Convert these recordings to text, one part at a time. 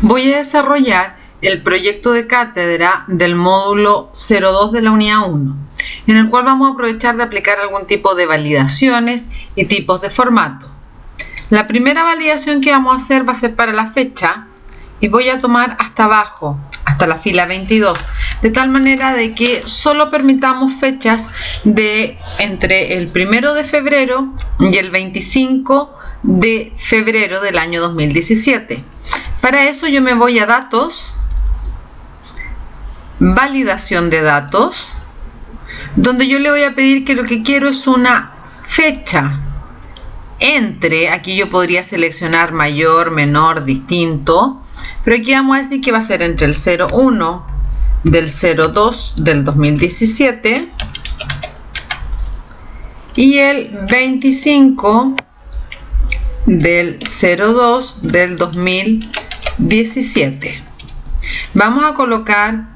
Voy a desarrollar el proyecto de cátedra del módulo 02 de la unidad 1, en el cual vamos a aprovechar de aplicar algún tipo de validaciones y tipos de formato. La primera validación que vamos a hacer va a ser para la fecha y voy a tomar hasta abajo, hasta la fila 22, de tal manera de que solo permitamos fechas de entre el 1 de febrero y el 25 de febrero del año 2017. Para eso yo me voy a datos, validación de datos, donde yo le voy a pedir que lo que quiero es una fecha entre, aquí yo podría seleccionar mayor, menor, distinto, pero aquí vamos a decir que va a ser entre el 01 del 02 del 2017 y el 25 del 02 del 2017. Vamos a colocar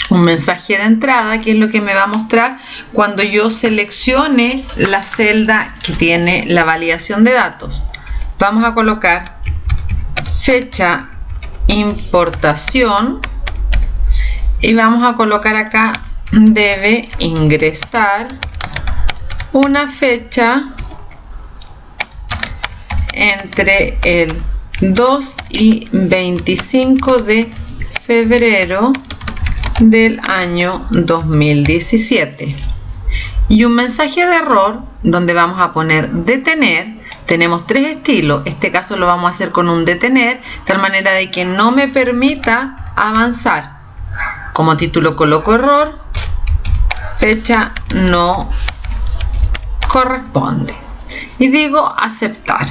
un mensaje de entrada, que es lo que me va a mostrar cuando yo seleccione la celda que tiene la validación de datos. Vamos a colocar fecha importación y vamos a colocar acá debe ingresar una fecha entre el 2 y 25 de febrero del año 2017 y un mensaje de error donde vamos a poner detener. Tenemos tres estilos, este caso lo vamos a hacer con un detener, de tal manera de que no me permita avanzar. Como título coloco error, fecha no corresponde y digo aceptar.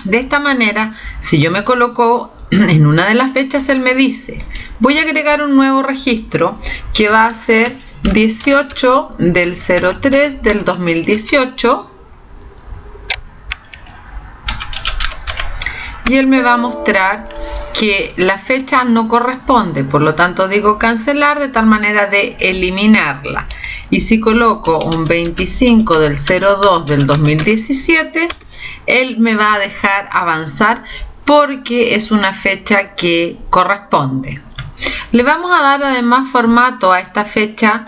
De esta manera, si yo me coloco en una de las fechas, él me dice, voy a agregar un nuevo registro que va a ser 18 del 03 del 2018 y él me va a mostrar que la fecha no corresponde, por lo tanto digo cancelar de tal manera de eliminarla. Y si coloco un 25 del 02 del 2017, él me va a dejar avanzar porque es una fecha que corresponde. Le vamos a dar además formato a esta fecha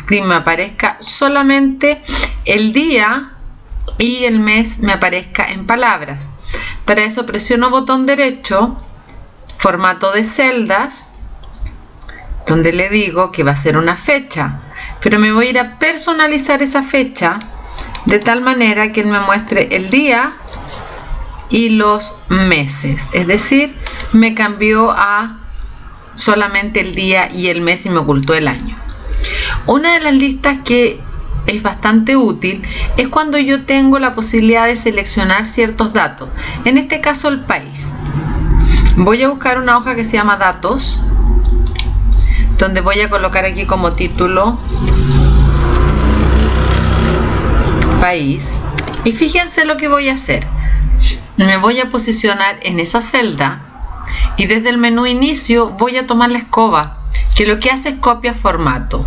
que me aparezca solamente el día y el mes me aparezca en palabras. Para eso presiono botón derecho, formato de celdas, donde le digo que va a ser una fecha, pero me voy a ir a personalizar esa fecha de tal manera que él me muestre el día y los meses, es decir, me cambió a solamente el día y el mes y me ocultó el año. Una de las listas que es bastante útil es cuando yo tengo la posibilidad de seleccionar ciertos datos, en este caso el país. Voy a buscar una hoja que se llama datos, donde voy a colocar aquí como título país y fíjense lo que voy a hacer. Me voy a posicionar en esa celda y desde el menú inicio voy a tomar la escoba, que lo que hace es copia formato,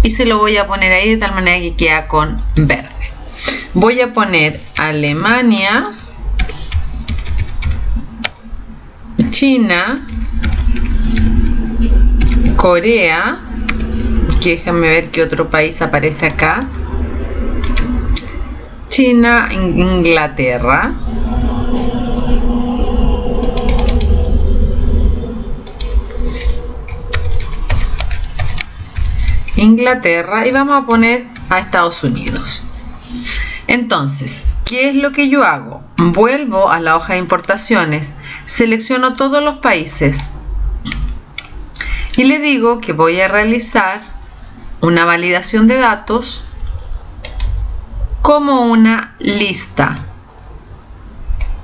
y se lo voy a poner ahí de tal manera que queda con verde. Voy a poner Alemania, China, Corea, que déjenme ver qué otro país aparece acá, China, Inglaterra, y vamos a poner a Estados Unidos. Entonces, ¿qué es lo que yo hago? Vuelvo a la hoja de importaciones, selecciono todos los países y le digo que voy a realizar una validación de datos como una lista,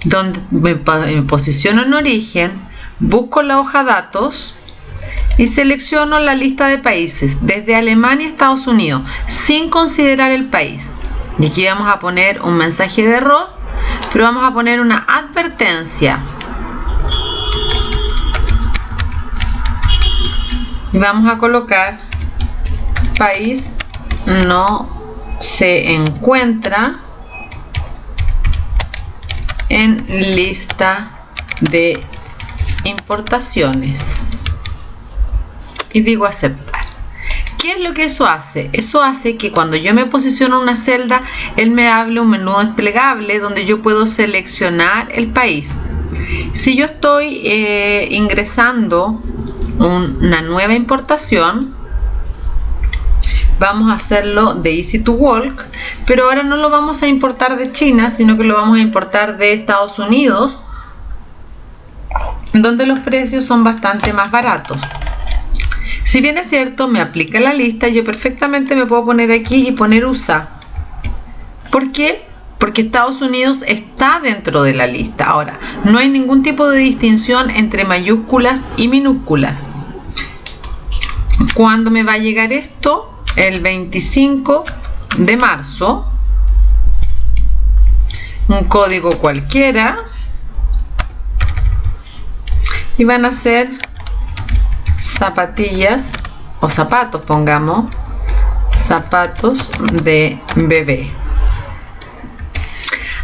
donde me posiciono en origen, busco la hoja datos y selecciono la lista de países desde Alemania a Estados Unidos sin considerar el país. Y aquí vamos a poner un mensaje de error, pero vamos a poner una advertencia y vamos a colocar país no se encuentra en lista de importaciones y digo aceptar. ¿Qué es lo que eso hace? Eso hace que cuando yo me posiciono en una celda, él me hable un menú desplegable donde yo puedo seleccionar el país. Si yo estoy ingresando una nueva importación, vamos a hacerlo de Easy to Walk, pero ahora no lo vamos a importar de China, sino que lo vamos a importar de Estados Unidos, donde los precios son bastante más baratos. Si bien es cierto, me aplica la lista, yo perfectamente me puedo poner aquí y poner USA. ¿Por qué? Porque Estados Unidos está dentro de la lista. Ahora, no hay ningún tipo de distinción entre mayúsculas y minúsculas. ¿Cuándo me va a llegar esto? El 25 de marzo. Un código cualquiera. Y van a ser zapatillas o zapatos, pongamos zapatos de bebé.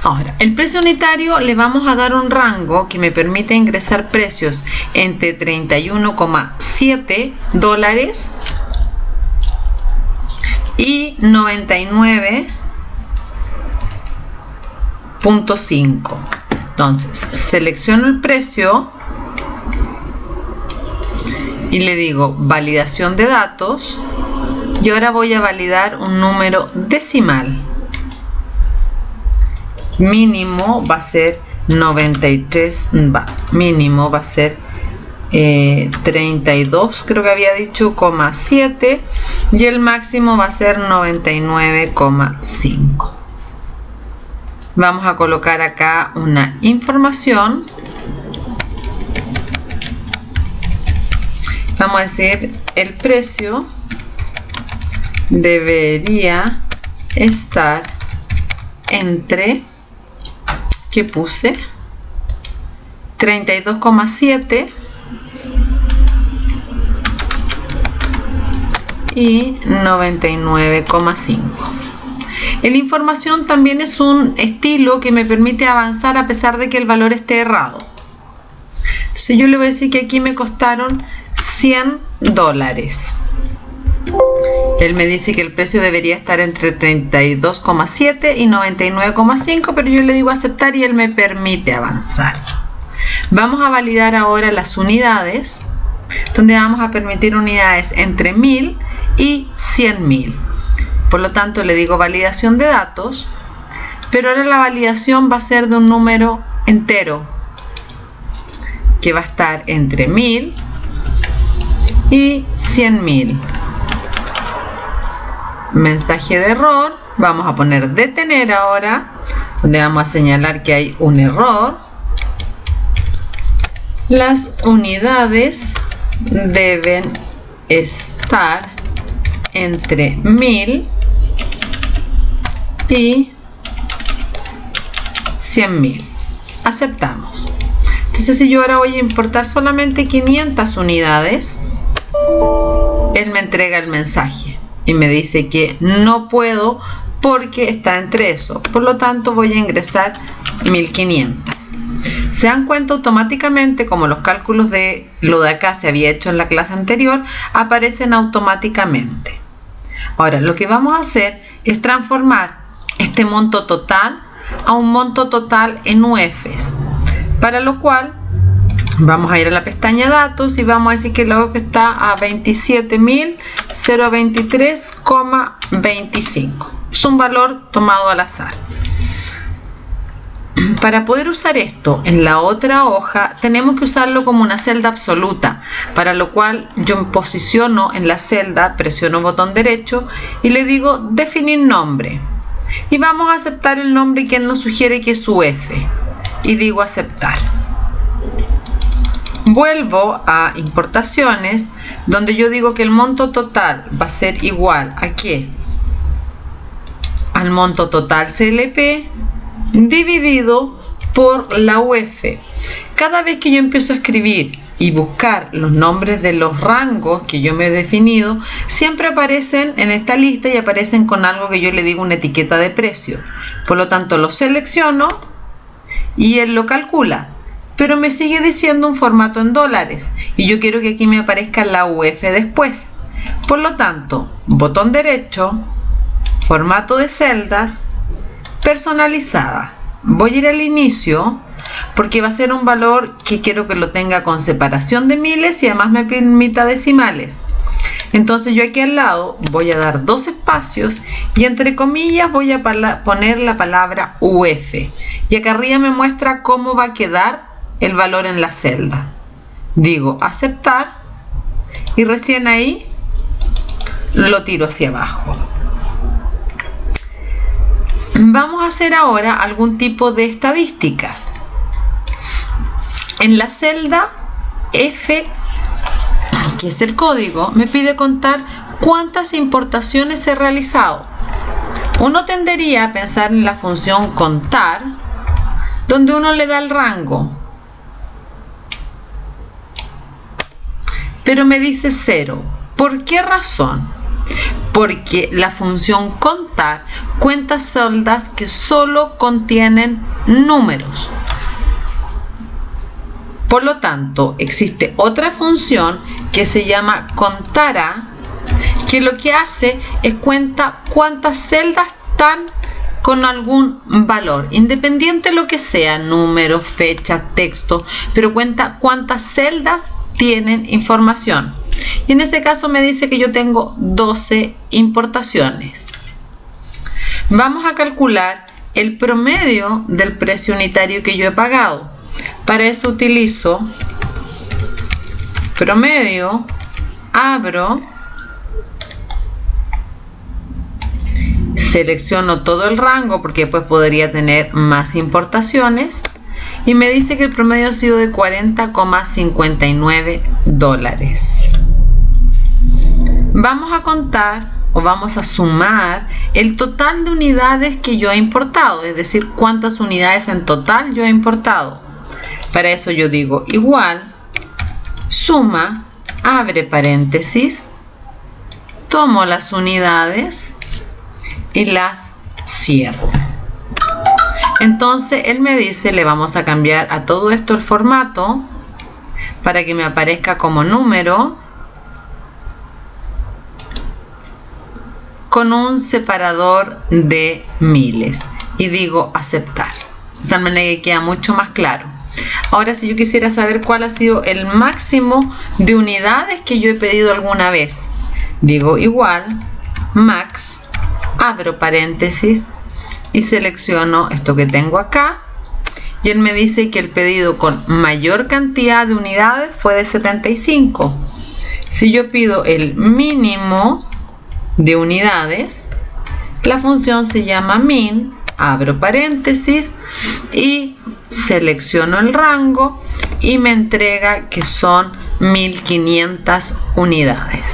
Ahora, el precio unitario le vamos a dar un rango que me permite ingresar precios entre 31,7 dólares y 99,5. Entonces, selecciono el precio y le digo validación de datos y ahora voy a validar un número decimal. Mínimo va a ser 93, mínimo va a ser 32, creo que había dicho, 7, y el máximo va a ser 99,5. Vamos a colocar acá una información. Vamos a decir el precio debería estar entre, que puse, 32,7 y 99,5. La información también es un estilo que me permite avanzar a pesar de que el valor esté errado. Entonces yo le voy a decir que aquí me costaron 100 dólares. Él me dice que el precio debería estar entre 32,7 y 99,5, pero yo le digo aceptar y él me permite avanzar. Vamos a validar ahora las unidades, donde vamos a permitir unidades entre 1000 y 100.000. Por lo tanto, le digo validación de datos, pero ahora la validación va a ser de un número entero, que va a estar entre 1000 y 100.000. Mensaje de error, vamos a poner detener ahora, donde vamos a señalar que hay un error. Las unidades deben estar entre 1000 y 100.000. Aceptamos. Entonces, si yo ahora voy a importar solamente 500 unidades, él me entrega el mensaje y me dice que no puedo porque está entre eso. Por lo tanto, voy a ingresar 1500. Se dan cuenta automáticamente, como los cálculos de lo de acá se había hecho en la clase anterior, aparecen automáticamente. Ahora, lo que vamos a hacer es transformar este monto total a un monto total en UFs, para lo cual vamos a ir a la pestaña datos y vamos a decir que la UF está a 27.023,25. Es un valor tomado al azar. Para poder usar esto en la otra hoja, tenemos que usarlo como una celda absoluta, para lo cual yo me posiciono en la celda, presiono botón derecho y le digo definir nombre. Y vamos a aceptar el nombre que él nos sugiere, que es UF, y digo aceptar. Vuelvo a importaciones, donde yo digo que el monto total va a ser igual a ¿qué? Al monto total CLP dividido por la UF. Cada vez que yo empiezo a escribir y buscar los nombres de los rangos que yo me he definido, siempre aparecen en esta lista y aparecen con algo que yo le digo una etiqueta de precio. Por lo tanto, lo selecciono y él lo calcula. pero me sigue diciendo un formato en dólares y yo quiero que aquí me aparezca la UF después. Por lo tanto, botón derecho, formato de celdas, personalizada. Voy a ir al inicio porque va a ser un valor que quiero que lo tenga con separación de miles y además me permita decimales. Entonces yo aquí al lado voy a dar 2 espacios y entre comillas voy a poner la palabra UF. Y acá arriba me muestra cómo va a quedar el valor en la celda. Digo aceptar y recién ahí lo tiro hacia abajo. Vamos a hacer ahora algún tipo de estadísticas. En la celda F, que es el código, me pide contar cuántas importaciones he realizado. Uno tendería a pensar en la función contar, donde uno le da el rango. Pero me dice 0. ¿Por qué razón? Porque la función contar cuenta celdas que solo contienen números. Por lo tanto, existe otra función que se llama contara, que lo que hace es cuenta cuántas celdas están con algún valor, independiente de lo que sea, número, fecha, texto, pero cuenta cuántas celdas tienen información. Y en ese caso me dice que yo tengo 12 importaciones. Vamos a calcular el promedio del precio unitario que yo he pagado. Para eso utilizo promedio, abro, selecciono todo el rango porque después podría tener más importaciones y me dice que el promedio ha sido de $40,59. Vamos a contar o vamos a sumar el total de unidades que yo he importado, es decir, cuántas unidades en total yo he importado. Para eso yo digo igual, suma, abre paréntesis, tomo las unidades y las cierro. Entonces él me dice, le vamos a cambiar a todo esto el formato para que me aparezca como número con un separador de miles y digo aceptar, de tal manera que queda mucho más claro. Ahora, si yo quisiera saber cuál ha sido el máximo de unidades que yo he pedido alguna vez, digo igual, max, abro paréntesis y selecciono esto que tengo acá y él me dice que el pedido con mayor cantidad de unidades fue de 75. Si yo pido el mínimo de unidades, la función se llama min, abro paréntesis y selecciono el rango y me entrega que son 1500 unidades.